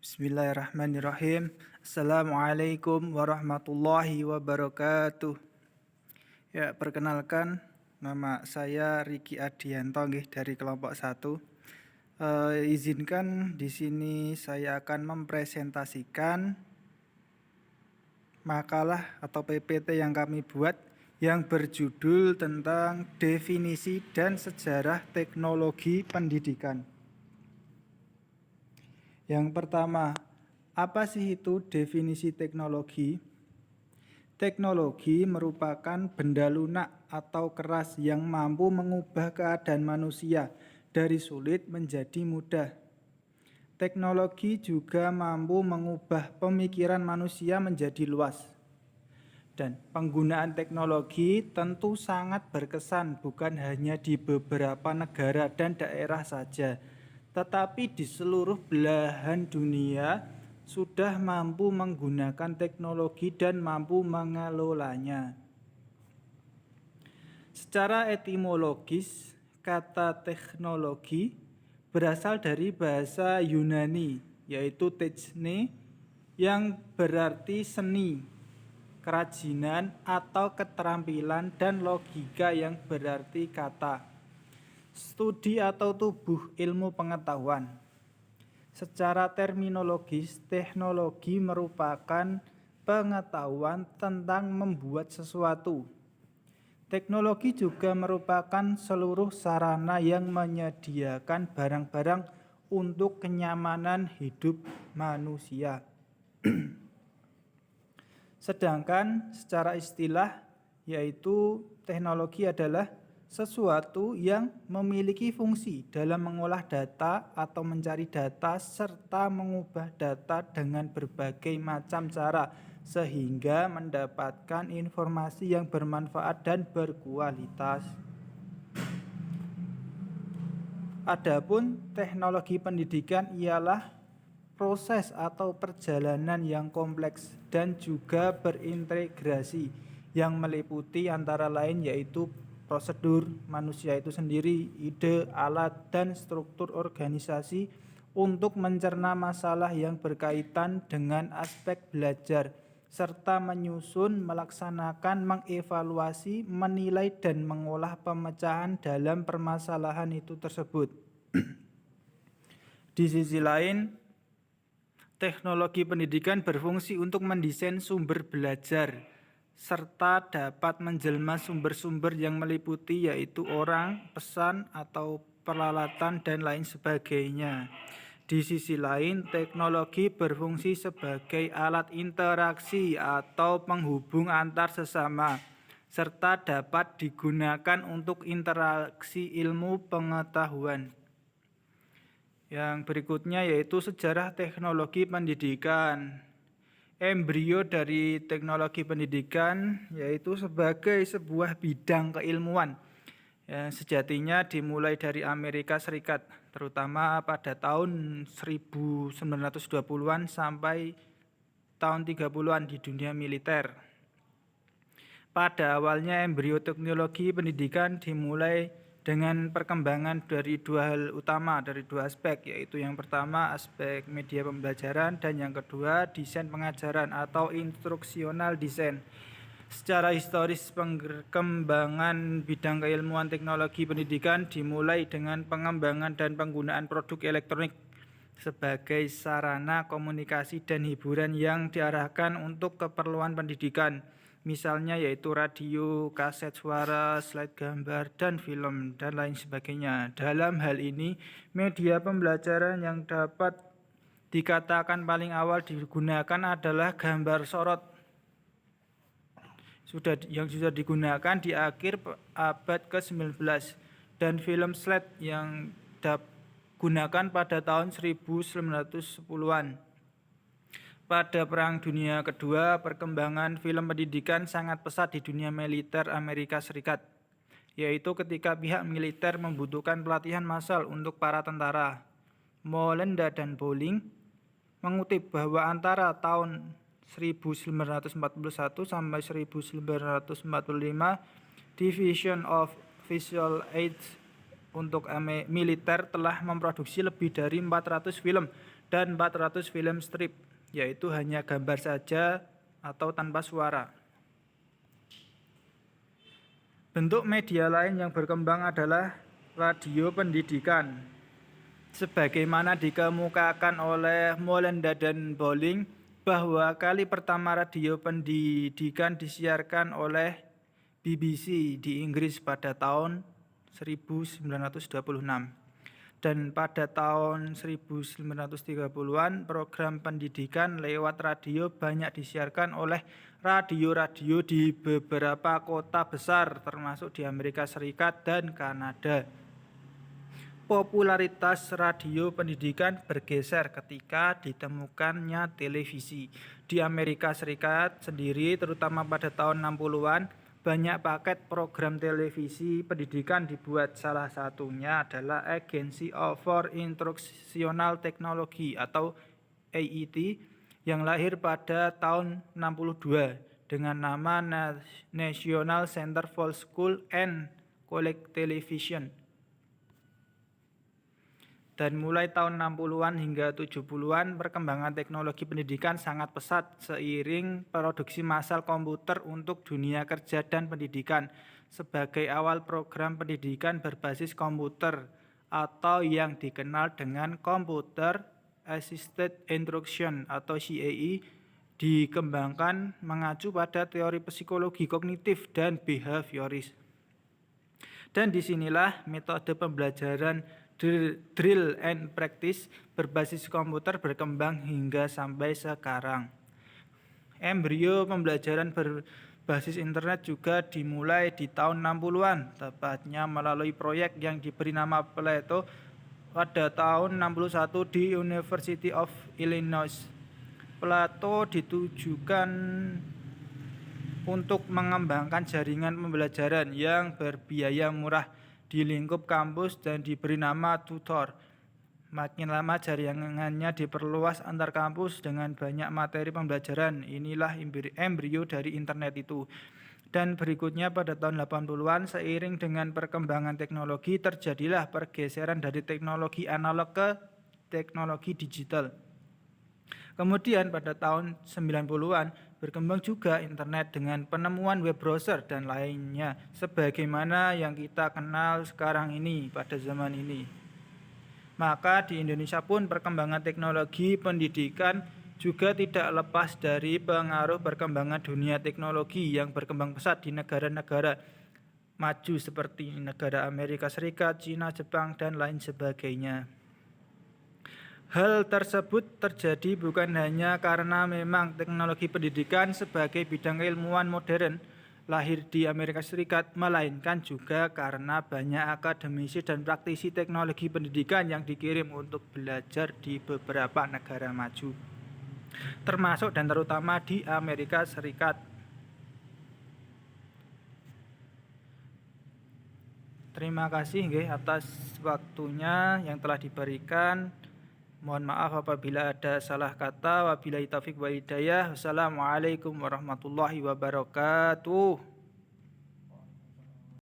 Bismillahirrahmanirrahim. Assalamualaikum warahmatullahi wabarakatuh. Ya, perkenalkan nama saya Riki Adianto nggih dari kelompok 1. Izinkan di sini saya akan mempresentasikan makalah atau PPT yang kami buat yang berjudul tentang definisi dan sejarah teknologi pendidikan. Yang pertama, apa sih itu definisi teknologi? Teknologi merupakan benda lunak atau keras yang mampu mengubah keadaan manusia dari sulit menjadi mudah. Teknologi juga mampu mengubah pemikiran manusia menjadi luas. Dan penggunaan teknologi tentu sangat berkesan bukan hanya di beberapa negara dan daerah saja, tetapi di seluruh belahan dunia sudah mampu menggunakan teknologi dan mampu mengelolanya. Secara etimologis, kata teknologi berasal dari bahasa Yunani, yaitu techne, yang berarti seni, kerajinan atau keterampilan, dan logika yang berarti kata, studi atau tubuh ilmu pengetahuan. Secara terminologis, teknologi merupakan pengetahuan tentang membuat sesuatu. Teknologi juga merupakan seluruh sarana yang menyediakan barang-barang untuk kenyamanan hidup manusia. Sedangkan secara istilah, yaitu teknologi adalah sesuatu yang memiliki fungsi dalam mengolah data atau mencari data serta mengubah data dengan berbagai macam cara sehingga mendapatkan informasi yang bermanfaat dan berkualitas. Adapun teknologi pendidikan ialah proses atau perjalanan yang kompleks dan juga berintegrasi yang meliputi antara lain yaitu prosedur manusia itu sendiri, ide, alat, dan struktur organisasi untuk mencerna masalah yang berkaitan dengan aspek belajar, serta menyusun, melaksanakan, mengevaluasi, menilai, dan mengolah pemecahan dalam permasalahan itu tersebut. Di sisi lain, teknologi pendidikan berfungsi untuk mendesain sumber belajar, serta dapat menjelma sumber-sumber yang meliputi yaitu orang, pesan, atau peralatan, dan lain sebagainya. Di sisi lain, teknologi berfungsi sebagai alat interaksi atau penghubung antar sesama, serta dapat digunakan untuk interaksi ilmu pengetahuan. Yang berikutnya yaitu sejarah teknologi pendidikan. Embrio dari teknologi pendidikan yaitu sebagai sebuah bidang keilmuan yang sejatinya dimulai dari Amerika Serikat, terutama pada tahun 1920-an sampai tahun 30-an di dunia militer. Pada awalnya embrio teknologi pendidikan dimulai dengan perkembangan dari dua hal utama, dari dua aspek, yaitu yang pertama aspek media pembelajaran dan yang kedua desain pengajaran atau instruksional design. Secara historis perkembangan bidang keilmuan teknologi pendidikan dimulai dengan pengembangan dan penggunaan produk elektronik sebagai sarana komunikasi dan hiburan yang diarahkan untuk keperluan pendidikan. Misalnya yaitu radio, kaset suara, slide gambar, dan film, dan lain sebagainya. Dalam hal ini, media pembelajaran yang dapat dikatakan paling awal digunakan adalah gambar sorot yang sudah digunakan di akhir abad ke-19 dan film slide yang digunakan pada tahun 1910-an. Pada Perang Dunia Kedua, perkembangan film pendidikan sangat pesat di dunia militer Amerika Serikat, yaitu ketika pihak militer membutuhkan pelatihan massal untuk para tentara. Mollenda dan Bowling mengutip bahwa antara tahun 1941 sampai 1945, Division of Visual Aids untuk militer telah memproduksi lebih dari 400 film dan 400 film strip, yaitu hanya gambar saja atau tanpa suara. Bentuk media lain yang berkembang adalah radio pendidikan. Sebagaimana dikemukakan oleh Molenda dan Bowling, bahwa kali pertama radio pendidikan disiarkan oleh BBC di Inggris pada tahun 1926. Dan pada tahun 1930-an program pendidikan lewat radio banyak disiarkan oleh radio-radio di beberapa kota besar termasuk di Amerika Serikat dan Kanada. Popularitas radio pendidikan bergeser ketika ditemukannya televisi. Di Amerika Serikat sendiri terutama pada tahun 60-an banyak paket program televisi pendidikan dibuat. Salah satunya adalah Agency for Instructional Technology atau AET yang lahir pada tahun 62 dengan nama National Center for School and College Television. Dan mulai tahun 60-an hingga 70-an perkembangan teknologi pendidikan sangat pesat seiring produksi massal komputer untuk dunia kerja dan pendidikan. Sebagai awal program pendidikan berbasis komputer atau yang dikenal dengan Computer Assisted Instruction atau CAI dikembangkan mengacu pada teori psikologi kognitif dan behavioris. Dan disinilah metode pembelajaran drill and practice berbasis komputer berkembang hingga sampai sekarang. Embrio pembelajaran berbasis internet juga dimulai di tahun 60-an, tepatnya melalui proyek yang diberi nama Plato pada tahun 61 di University of Illinois. Plato ditujukan untuk mengembangkan jaringan pembelajaran yang berbiaya murah di lingkup kampus dan diberi nama tutor. Makin lama jaringannya diperluas antar kampus dengan banyak materi pembelajaran. Inilah embrio dari internet itu. Dan berikutnya pada tahun 80-an seiring dengan perkembangan teknologi terjadilah pergeseran dari teknologi analog ke teknologi digital. Kemudian pada tahun 90-an berkembang juga internet dengan penemuan web browser dan lainnya sebagaimana yang kita kenal sekarang ini pada zaman ini. Maka di Indonesia pun perkembangan teknologi pendidikan juga tidak lepas dari pengaruh perkembangan dunia teknologi yang berkembang pesat di negara-negara maju seperti negara Amerika Serikat, Cina, Jepang, dan lain sebagainya. Hal tersebut terjadi bukan hanya karena memang teknologi pendidikan sebagai bidang ilmuwan modern lahir di Amerika Serikat, melainkan juga karena banyak akademisi dan praktisi teknologi pendidikan yang dikirim untuk belajar di beberapa negara maju, termasuk dan terutama di Amerika Serikat. Terima kasih atas waktunya yang telah diberikan. Mohon maaf apabila ada salah kata. Wabillahi taufiq wa hidayah. Wassalamualaikum warahmatullahi wabarakatuh.